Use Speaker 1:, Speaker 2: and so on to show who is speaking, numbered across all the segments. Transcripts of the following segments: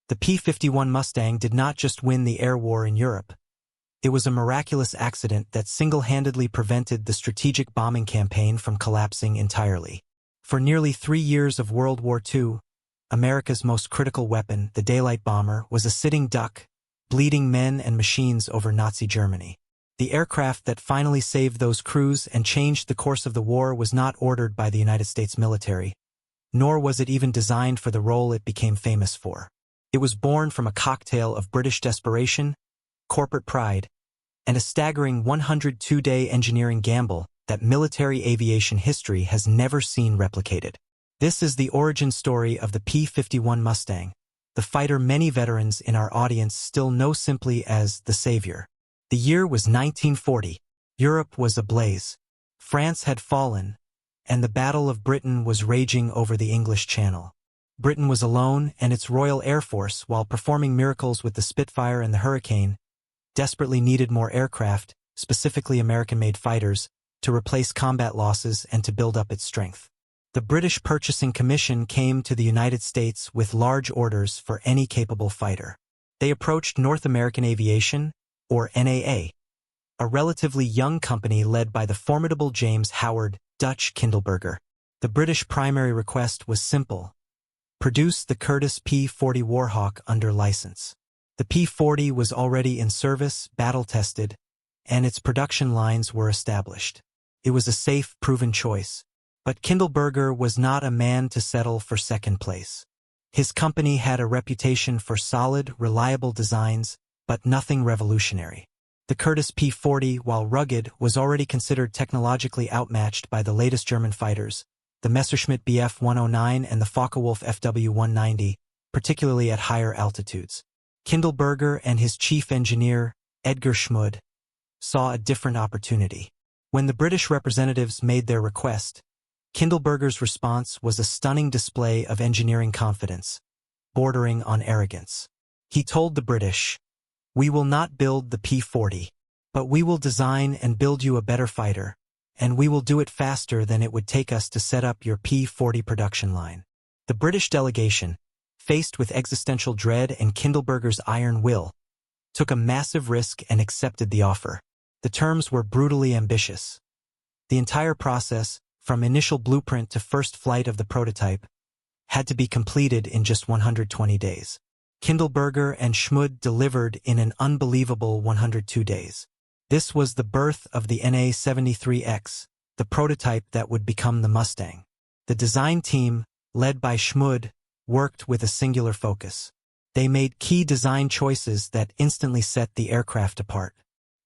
Speaker 1: The P-51 Mustang did not just win the air war in Europe. It was a miraculous accident that single-handedly prevented the strategic bombing campaign from collapsing entirely. For nearly 3 years of World War II, America's most critical weapon, the daylight bomber, was a sitting duck, bleeding men and machines over Nazi Germany. The aircraft that finally saved those crews and changed the course of the war was not ordered by the United States military, nor was it even designed for the role it became famous for. It was born from a cocktail of British desperation, corporate pride, and a staggering 102-day engineering gamble that military aviation history has never seen replicated. This is the origin story of the P-51 Mustang, the fighter many veterans in our audience still know simply as the Savior. The year was 1940. Europe was ablaze. France had fallen, and the Battle of Britain was raging over the English Channel. Britain was alone, and its Royal Air Force, while performing miracles with the Spitfire and the Hurricane, desperately needed more aircraft, specifically American-made fighters, to replace combat losses and to build up its strength. The British Purchasing Commission came to the United States with large orders for any capable fighter. They approached North American Aviation, or NAA, a relatively young company led by the formidable James Howard Dutch Kindelberger. The British primary request was simple: produce the Curtiss P-40 Warhawk under license. The P-40 was already in service, battle-tested, and its production lines were established. It was a safe, proven choice. But Kindelberger was not a man to settle for second place. His company had a reputation for solid, reliable designs, but nothing revolutionary. The Curtiss P-40, while rugged, was already considered technologically outmatched by the latest German fighters, the Messerschmitt Bf 109 and the Focke-Wulf FW 190, particularly at higher altitudes. Kindelberger and his chief engineer, Edgar Schmued, saw a different opportunity. When the British representatives made their request, Kindelberger's response was a stunning display of engineering confidence, bordering on arrogance. He told the British, "We will not build the P-40, but we will design and build you a better fighter, and we will do it faster than it would take us to set up your P-40 production line." The British delegation, faced with existential dread and Kindelberger's iron will, took a massive risk and accepted the offer. The terms were brutally ambitious. The entire process, from initial blueprint to first flight of the prototype, had to be completed in just 120 days. Kindelberger and Schmued delivered in an unbelievable 102 days. This was the birth of the NA-73X, the prototype that would become the Mustang. The design team, led by Schmued, worked with a singular focus. They made key design choices that instantly set the aircraft apart.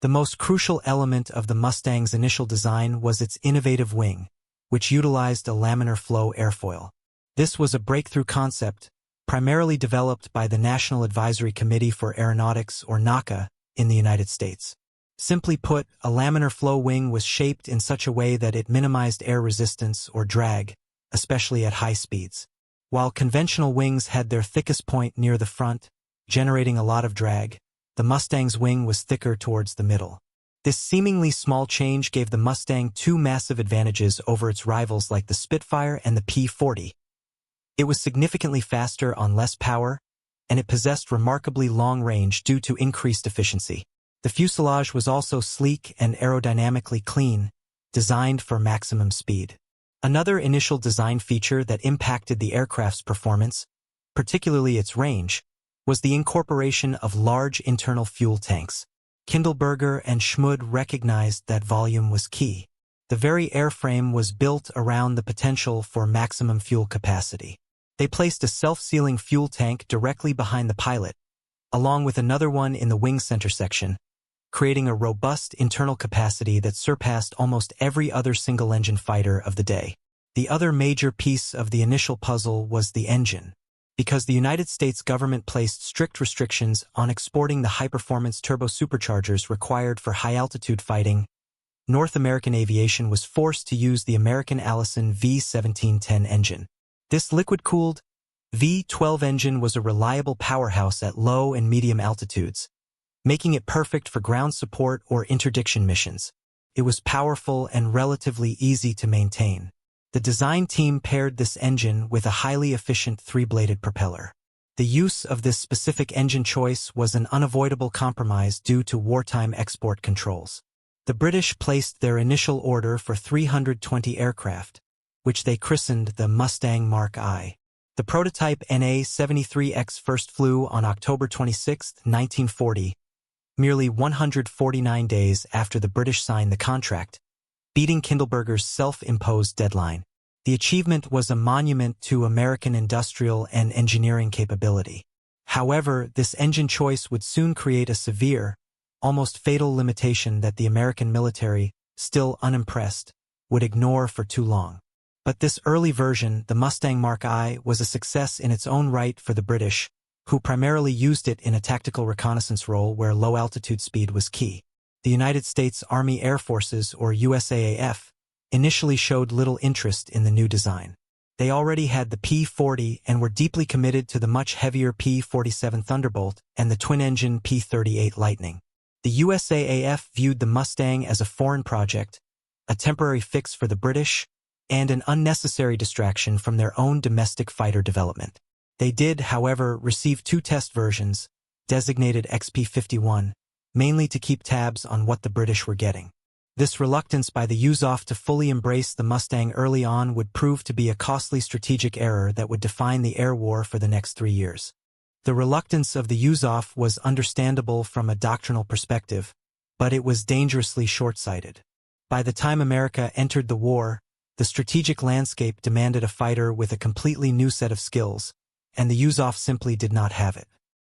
Speaker 1: The most crucial element of the Mustang's initial design was its innovative wing, which utilized a laminar flow airfoil. This was a breakthrough concept, primarily developed by the National Advisory Committee for Aeronautics, or NACA, in the United States. Simply put, a laminar flow wing was shaped in such a way that it minimized air resistance or drag, especially at high speeds. While conventional wings had their thickest point near the front, generating a lot of drag, the Mustang's wing was thicker towards the middle. This seemingly small change gave the Mustang two massive advantages over its rivals like the Spitfire and the P-40. It was significantly faster on less power, and it possessed remarkably long range due to increased efficiency. The fuselage was also sleek and aerodynamically clean, designed for maximum speed. Another initial design feature that impacted the aircraft's performance, particularly its range, was the incorporation of large internal fuel tanks. Kindelberger and Schmued recognized that volume was key. The very airframe was built around the potential for maximum fuel capacity. They placed a self-sealing fuel tank directly behind the pilot, along with another one in the wing center section, creating a robust internal capacity that surpassed almost every other single-engine fighter of the day. The other major piece of the initial puzzle was the engine. Because the United States government placed strict restrictions on exporting the high-performance turbo-superchargers required for high-altitude fighting, North American Aviation was forced to use the American Allison V-1710 engine. This liquid-cooled V-12 engine was a reliable powerhouse at low and medium altitudes, making it perfect for ground support or interdiction missions. It was powerful and relatively easy to maintain. The design team paired this engine with a highly efficient three-bladed propeller. The use of this specific engine choice was an unavoidable compromise due to wartime export controls. The British placed their initial order for 320 aircraft, which they christened the Mustang Mark I. The prototype NA-73X first flew on October 26, 1940, merely 149 days after the British signed the contract, beating Kindelberger's self-imposed deadline. The achievement was a monument to American industrial and engineering capability. However, this engine choice would soon create a severe, almost fatal limitation that the American military, still unimpressed, would ignore for too long. But this early version, the Mustang Mark I, was a success in its own right for the British, who primarily used it in a tactical reconnaissance role where low-altitude speed was key. The United States Army Air Forces, or USAAF, initially showed little interest in the new design. They already had the P-40 and were deeply committed to the much heavier P-47 Thunderbolt and the twin-engine P-38 Lightning. The USAAF viewed the Mustang as a foreign project, a temporary fix for the British, and an unnecessary distraction from their own domestic fighter development. They did, however, receive two test versions, designated XP-51, mainly to keep tabs on what the British were getting. This reluctance by the USAAF to fully embrace the Mustang early on would prove to be a costly strategic error that would define the air war for the next 3 years. The reluctance of the USAAF was understandable from a doctrinal perspective, but it was dangerously short-sighted. By the time America entered the war, the strategic landscape demanded a fighter with a completely new set of skills, and the USAAF simply did not have it.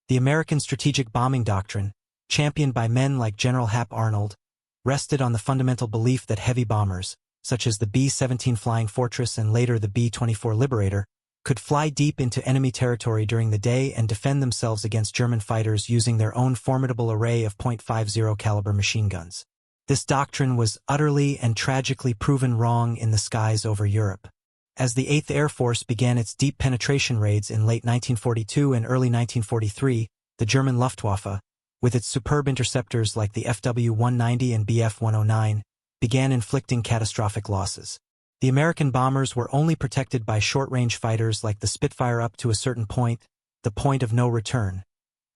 Speaker 1: The American strategic bombing doctrine, championed by men like General Hap Arnold, rested on the fundamental belief that heavy bombers, such as the B-17 Flying Fortress and later the B-24 Liberator, could fly deep into enemy territory during the day and defend themselves against German fighters using their own formidable array of .50 caliber machine guns. This doctrine was utterly and tragically proven wrong in the skies over Europe. As the 8th Air Force began its deep penetration raids in late 1942 and early 1943, the German Luftwaffe, with its superb interceptors like the FW-190 and Bf-109, began inflicting catastrophic losses. The American bombers were only protected by short-range fighters like the Spitfire up to a certain point, the point of no return,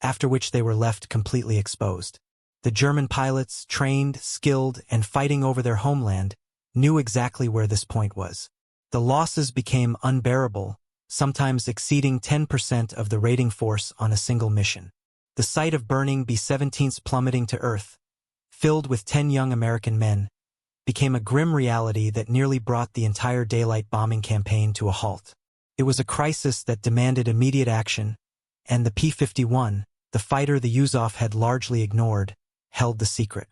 Speaker 1: after which they were left completely exposed. The German pilots, trained, skilled, and fighting over their homeland, knew exactly where this point was. The losses became unbearable, sometimes exceeding 10% of the raiding force on a single mission. The sight of burning B-17s plummeting to earth, filled with 10 young American men, became a grim reality that nearly brought the entire daylight bombing campaign to a halt. It was a crisis that demanded immediate action, and the P-51, the fighter the USAAF had largely ignored, held the secret.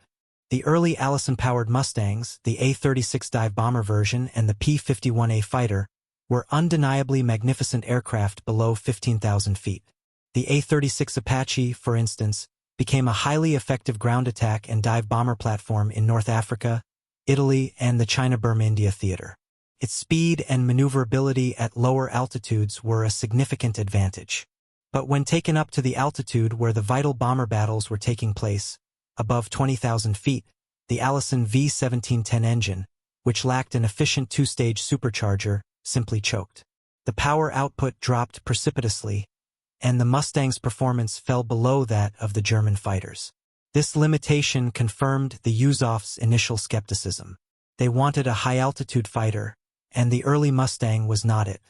Speaker 1: The early Allison-powered Mustangs, the A-36 dive bomber version and the P-51A fighter, were undeniably magnificent aircraft below 15,000 feet. The A-36 Apache, for instance, became a highly effective ground attack and dive bomber platform in North Africa, Italy, and the China-Burma India theater. Its speed and maneuverability at lower altitudes were a significant advantage. But when taken up to the altitude where the vital bomber battles were taking place, above 20,000 feet, the Allison V-1710 engine, which lacked an efficient two-stage supercharger, simply choked. The power output dropped precipitously, and the Mustang's performance fell below that of the German fighters. This limitation confirmed the USAAF's initial skepticism. They wanted a high-altitude fighter, and the early Mustang was not it.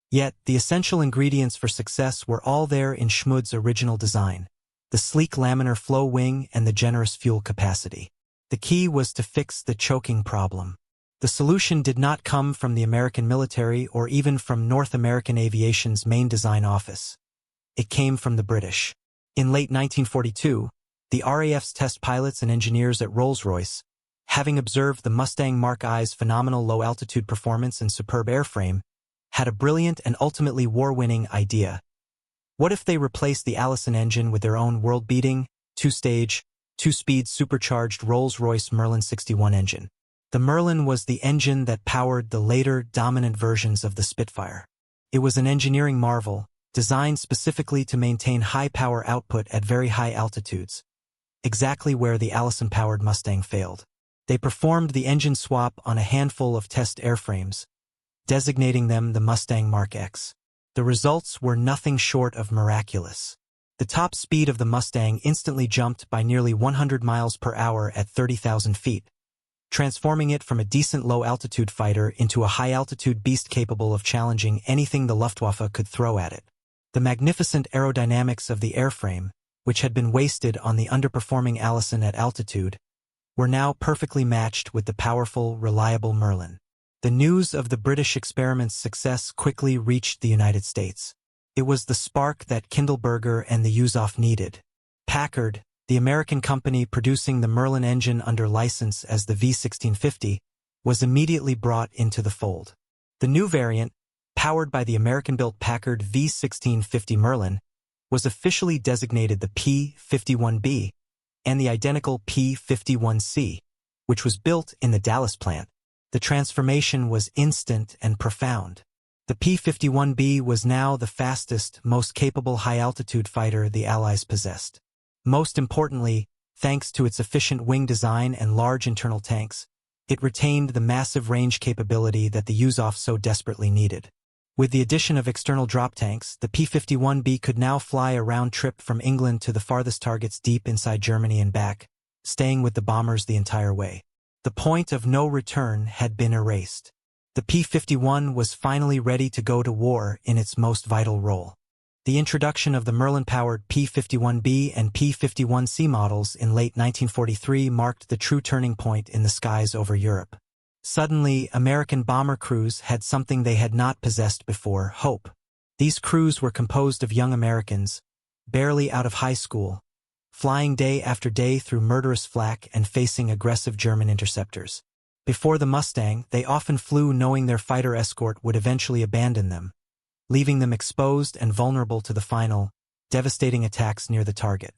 Speaker 1: Yet, the essential ingredients for success were all there in Schmued's original design: the sleek laminar flow wing and the generous fuel capacity. The key was to fix the choking problem. The solution did not come from the American military or even from North American Aviation's main design office. It came from the British. In late 1942, the RAF's test pilots and engineers at Rolls-Royce, having observed the Mustang Mark I's phenomenal low-altitude performance and superb airframe, had a brilliant and ultimately war-winning idea. What if they replaced the Allison engine with their own world-beating, two-stage, two-speed supercharged Rolls-Royce Merlin 61 engine? The Merlin was the engine that powered the later dominant versions of the Spitfire. It was an engineering marvel, designed specifically to maintain high power output at very high altitudes, exactly where the Allison-powered Mustang failed. They performed the engine swap on a handful of test airframes, designating them the Mustang Mark X. The results were nothing short of miraculous. The top speed of the Mustang instantly jumped by nearly 100 miles per hour at 30,000 feet, transforming it from a decent low-altitude fighter into a high-altitude beast capable of challenging anything the Luftwaffe could throw at it. The magnificent aerodynamics of the airframe, which had been wasted on the underperforming Allison at altitude, were now perfectly matched with the powerful, reliable Merlin. The news of the British experiment's success quickly reached the United States. It was the spark that Kindelberger and the USAAF needed. Packard, the American company producing the Merlin engine under license as the V-1650, was immediately brought into the fold. The new variant, powered by the American-built Packard V-1650 Merlin, was officially designated the P-51B and the identical P-51C, which was built in the Dallas plant. The transformation was instant and profound. The P-51B was now the fastest, most capable high-altitude fighter the Allies possessed. Most importantly, thanks to its efficient wing design and large internal tanks, it retained the massive range capability that the USAAF so desperately needed. With the addition of external drop tanks, the P-51B could now fly a round trip from England to the farthest targets deep inside Germany and back, staying with the bombers the entire way. The point of no return had been erased. The P-51 was finally ready to go to war in its most vital role. The introduction of the Merlin-powered P-51B and P-51C models in late 1943 marked the true turning point in the skies over Europe. Suddenly, American bomber crews had something they had not possessed before: hope. These crews were composed of young Americans, barely out of high school, flying day after day through murderous flak and facing aggressive German interceptors. Before the Mustang, they often flew knowing their fighter escort would eventually abandon them, leaving them exposed and vulnerable to the final, devastating attacks near the target.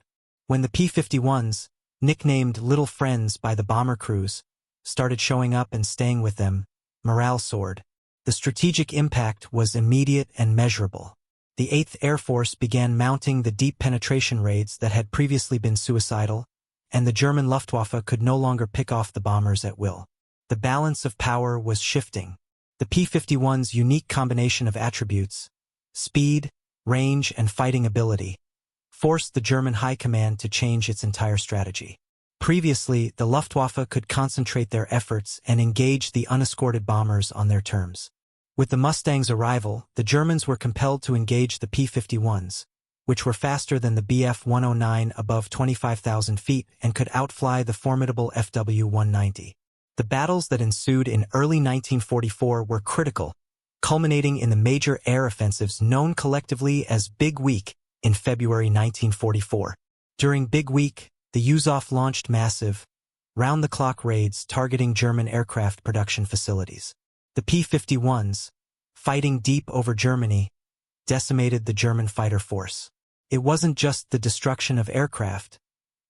Speaker 1: When the P-51s, nicknamed Little Friends by the bomber crews, started showing up and staying with them, morale soared. The strategic impact was immediate and measurable. The 8th Air Force began mounting the deep penetration raids that had previously been suicidal, and the German Luftwaffe could no longer pick off the bombers at will. The balance of power was shifting. The P-51's unique combination of attributes, speed, range, and fighting ability, forced the German High Command to change its entire strategy. Previously, the Luftwaffe could concentrate their efforts and engage the unescorted bombers on their terms. With the Mustang's arrival, the Germans were compelled to engage the P-51s, which were faster than the Bf-109 above 25,000 feet and could outfly the formidable FW-190. The battles that ensued in early 1944 were critical, culminating in the major air offensives known collectively as Big Week in February 1944. During Big Week, the USAAF launched massive, round-the-clock raids targeting German aircraft production facilities. The P-51s, fighting deep over Germany, decimated the German fighter force. It wasn't just the destruction of aircraft,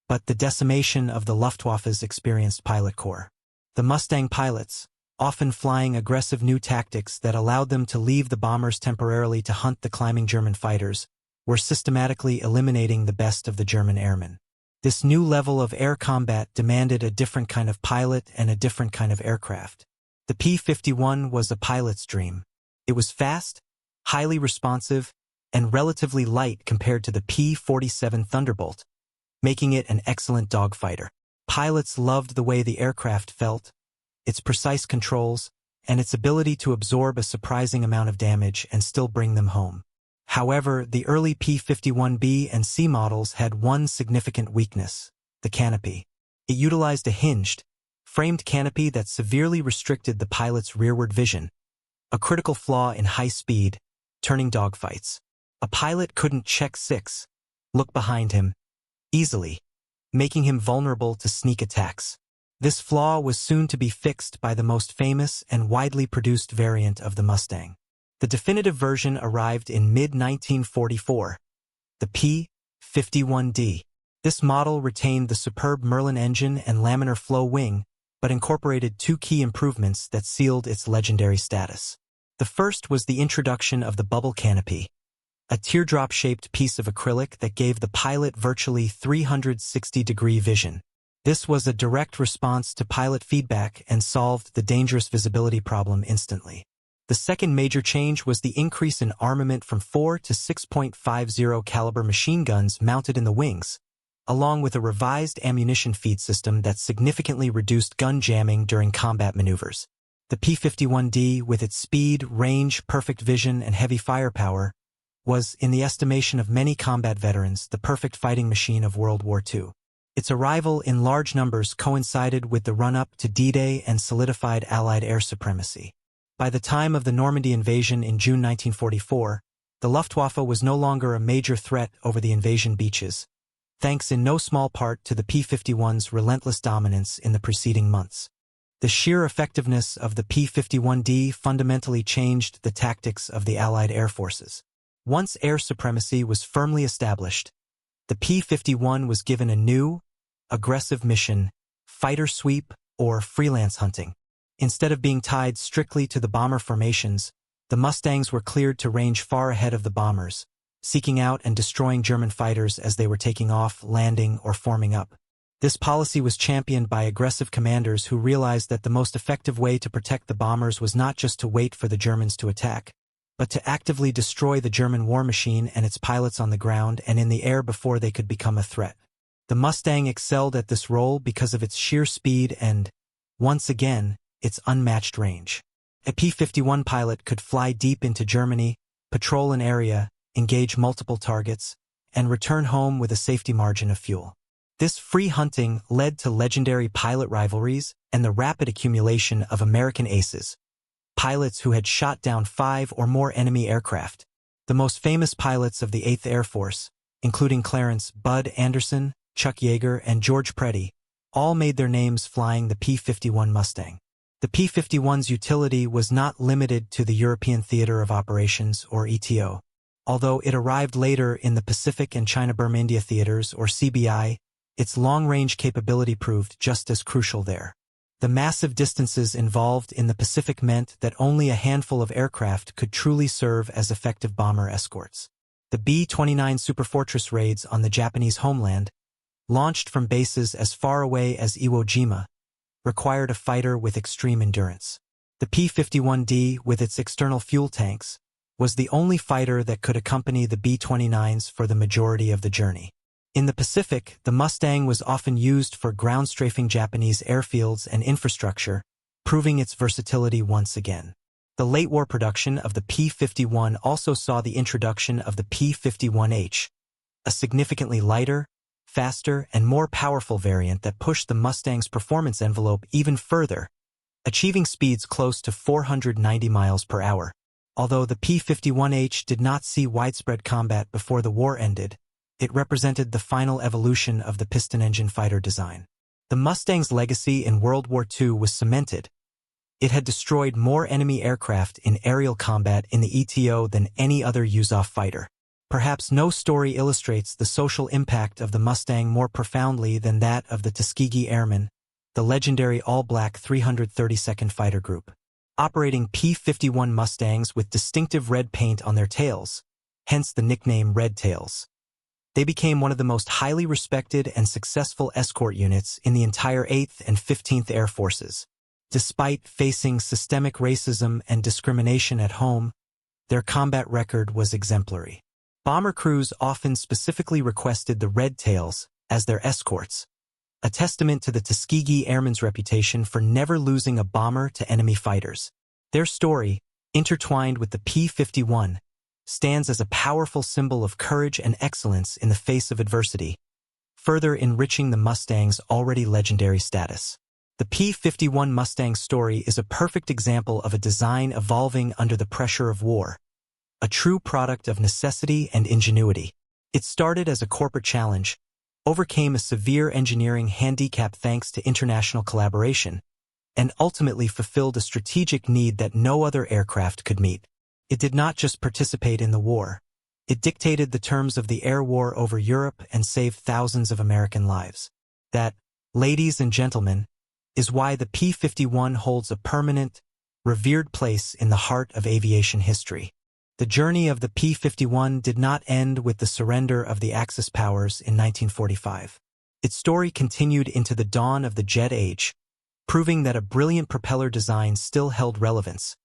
Speaker 1: but the decimation of the Luftwaffe's experienced pilot corps. The Mustang pilots, often flying aggressive new tactics that allowed them to leave the bombers temporarily to hunt the climbing German fighters, were systematically eliminating the best of the German airmen. This new level of air combat demanded a different kind of pilot and a different kind of aircraft. The P-51 was a pilot's dream. It was fast, highly responsive, and relatively light compared to the P-47 Thunderbolt, making it an excellent dogfighter. Pilots loved the way the aircraft felt, its precise controls, and its ability to absorb a surprising amount of damage and still bring them home. However, the early P-51B and C models had one significant weakness: the canopy. It utilized a hinged, framed canopy that severely restricted the pilot's rearward vision, a critical flaw in high-speed, turning dogfights. A pilot couldn't check 6, look behind him, easily, making him vulnerable to sneak attacks. This flaw was soon to be fixed by the most famous and widely produced variant of the Mustang. The definitive version arrived in mid-1944, the P-51D. This model retained the superb Merlin engine and laminar flow wing, but incorporated two key improvements that sealed its legendary status. The first was the introduction of the bubble canopy, a teardrop-shaped piece of acrylic that gave the pilot virtually 360-degree vision. This was a direct response to pilot feedback and solved the dangerous visibility problem instantly. The second major change was the increase in armament from 4 to 6.50 caliber machine guns mounted in the wings, along with a revised ammunition feed system that significantly reduced gun jamming during combat maneuvers. The P-51D, with its speed, range, perfect vision, and heavy firepower, was, in the estimation of many combat veterans, the perfect fighting machine of World War II. Its arrival in large numbers coincided with the run-up to D-Day and solidified Allied air supremacy. By the time of the Normandy invasion in June 1944, the Luftwaffe was no longer a major threat over the invasion beaches, thanks in no small part to the P-51's relentless dominance in the preceding months. The sheer effectiveness of the P-51D fundamentally changed the tactics of the Allied air forces. Once air supremacy was firmly established, the P-51 was given a new, aggressive mission: fighter sweep or freelance hunting. Instead of being tied strictly to the bomber formations, the Mustangs were cleared to range far ahead of the bombers, seeking out and destroying German fighters as they were taking off, landing, or forming up. This policy was championed by aggressive commanders who realized that the most effective way to protect the bombers was not just to wait for the Germans to attack, but to actively destroy the German war machine and its pilots on the ground and in the air before they could become a threat. The Mustang excelled at this role because of its sheer speed and, once again, its unmatched range. A P-51 pilot could fly deep into Germany, patrol an area, engage multiple targets, and return home with a safety margin of fuel. This free hunting led to legendary pilot rivalries and the rapid accumulation of American aces, pilots who had shot down 5 or more enemy aircraft. The most famous pilots of the 8th Air Force, including Clarence Bud Anderson, Chuck Yeager, and George Preddy, all made their names flying the P-51 Mustang. The P-51's utility was not limited to the European Theater of Operations, or ETO. Although it arrived later in the Pacific and China-Burma-India theaters, or CBI, its long-range capability proved just as crucial there. The massive distances involved in the Pacific meant that only a handful of aircraft could truly serve as effective bomber escorts. The B-29 Superfortress raids on the Japanese homeland, launched from bases as far away as Iwo Jima, required a fighter with extreme endurance. The P-51D, with its external fuel tanks, was the only fighter that could accompany the B-29s for the majority of the journey. In the Pacific, the Mustang was often used for ground-strafing Japanese airfields and infrastructure, proving its versatility once again. The late-war production of the P-51 also saw the introduction of the P-51H, a significantly lighter, faster, and more powerful variant that pushed the Mustang's performance envelope even further, achieving speeds close to 490 miles per hour. Although the P-51H did not see widespread combat before the war ended, it represented the final evolution of the piston engine fighter design. The Mustang's legacy in World War II was cemented. It had destroyed more enemy aircraft in aerial combat in the ETO than any other USAAF fighter. Perhaps no story illustrates the social impact of the Mustang more profoundly than that of the Tuskegee Airmen, the legendary all-black 332nd Fighter Group. Operating P-51 Mustangs with distinctive red paint on their tails, hence the nickname Red Tails. They became one of the most highly respected and successful escort units in the entire 8th and 15th Air Forces. Despite facing systemic racism and discrimination at home, their combat record was exemplary. Bomber crews often specifically requested the Red Tails as their escorts, a testament to the Tuskegee Airmen's reputation for never losing a bomber to enemy fighters. Their story, intertwined with the P-51, stands as a powerful symbol of courage and excellence in the face of adversity, further enriching the Mustang's already legendary status. The P-51 Mustang story is a perfect example of a design evolving under the pressure of war, a true product of necessity and ingenuity. It started as a corporate challenge, overcame a severe engineering handicap thanks to international collaboration, and ultimately fulfilled a strategic need that no other aircraft could meet. It did not just participate in the war. It dictated the terms of the air war over Europe and saved thousands of American lives. That, ladies and gentlemen, is why the P-51 holds a permanent, revered place in the heart of aviation history. The journey of the P-51 did not end with the surrender of the Axis powers in 1945. Its story continued into the dawn of the jet age, proving that a brilliant propeller design still held relevance,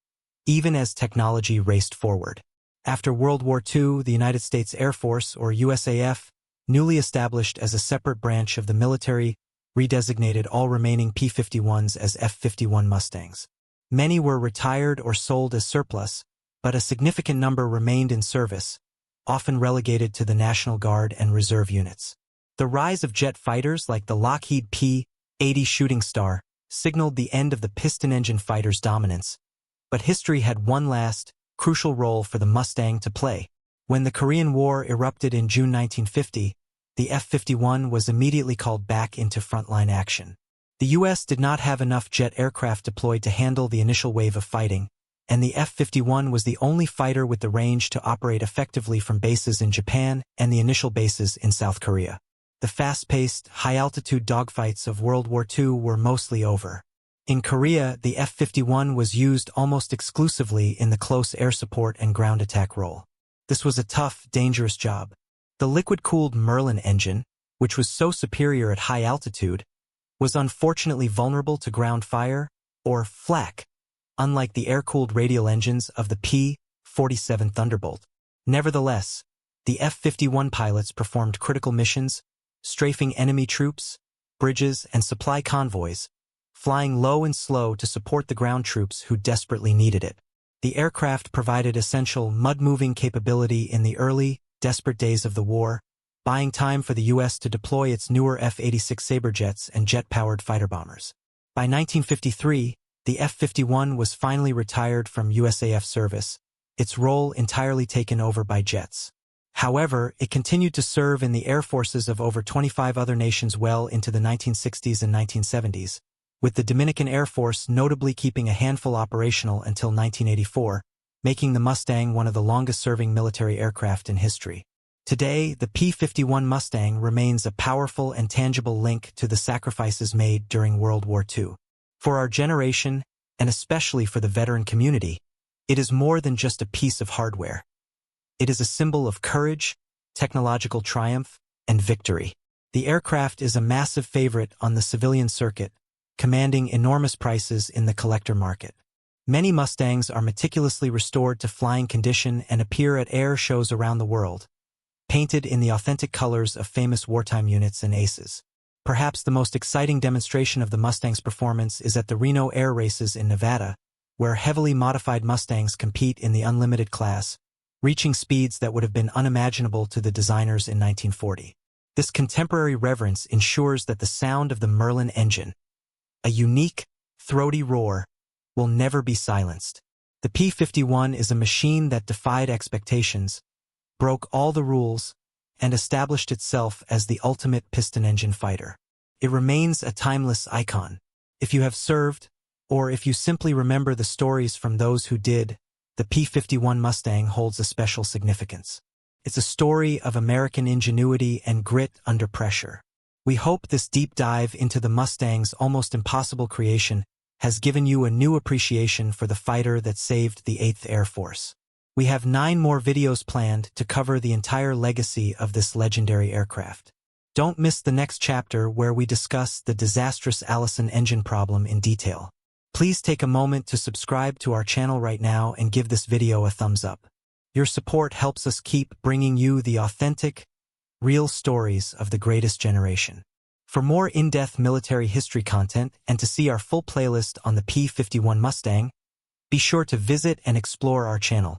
Speaker 1: even as technology raced forward. After World War II, the United States Air Force, or USAAF, newly established as a separate branch of the military, redesignated all remaining P-51s as F-51 Mustangs. Many were retired or sold as surplus, but a significant number remained in service, often relegated to the National Guard and Reserve units. The rise of jet fighters like the Lockheed P-80 Shooting Star signaled the end of the piston-engine fighter's dominance, but history had one last, crucial role for the Mustang to play. When the Korean War erupted in June 1950, the F-51 was immediately called back into frontline action. The U.S. did not have enough jet aircraft deployed to handle the initial wave of fighting, and the F-51 was the only fighter with the range to operate effectively from bases in Japan and the initial bases in South Korea. The fast-paced, high-altitude dogfights of World War II were mostly over. In Korea, the F-51 was used almost exclusively in the close air support and ground attack role. This was a tough, dangerous job. The liquid-cooled Merlin engine, which was so superior at high altitude, was unfortunately vulnerable to ground fire, or flak, unlike the air-cooled radial engines of the P-47 Thunderbolt. Nevertheless, the F-51 pilots performed critical missions, strafing enemy troops, bridges, and supply convoys, flying low and slow to support the ground troops who desperately needed it. The aircraft provided essential mud-moving capability in the early, desperate days of the war, buying time for the U.S. to deploy its newer F-86 Sabre jets and jet-powered fighter bombers. By 1953, the F-51 was finally retired from USAF service, its role entirely taken over by jets. However, it continued to serve in the air forces of over 25 other nations well into the 1960s and 1970s, with the Dominican Air Force notably keeping a handful operational until 1984, making the Mustang one of the longest-serving military aircraft in history. Today, the P-51 Mustang remains a powerful and tangible link to the sacrifices made during World War II. For our generation, and especially for the veteran community, it is more than just a piece of hardware. It is a symbol of courage, technological triumph, and victory. The aircraft is a massive favorite on the civilian circuit, commanding enormous prices in the collector market. Many Mustangs are meticulously restored to flying condition and appear at air shows around the world, painted in the authentic colors of famous wartime units and aces. Perhaps the most exciting demonstration of the Mustang's performance is at the Reno Air Races in Nevada, where heavily modified Mustangs compete in the unlimited class, reaching speeds that would have been unimaginable to the designers in 1940. This contemporary reverence ensures that the sound of the Merlin engine, a unique, throaty roar, will never be silenced. The P-51 is a machine that defied expectations, broke all the rules, and established itself as the ultimate piston-engine fighter. It remains a timeless icon. If you have served, or if you simply remember the stories from those who did, the P-51 Mustang holds a special significance. It's a story of American ingenuity and grit under pressure. We hope this deep dive into the Mustang's almost impossible creation has given you a new appreciation for the fighter that saved the 8th Air Force. We have 9 more videos planned to cover the entire legacy of this legendary aircraft. Don't miss the next chapter where we discuss the disastrous Allison engine problem in detail. Please take a moment to subscribe to our channel right now and give this video a thumbs up. Your support helps us keep bringing you the authentic, real stories of the greatest generation. For more in-depth military history content and to see our full playlist on the P-51 Mustang, be sure to visit and explore our channel.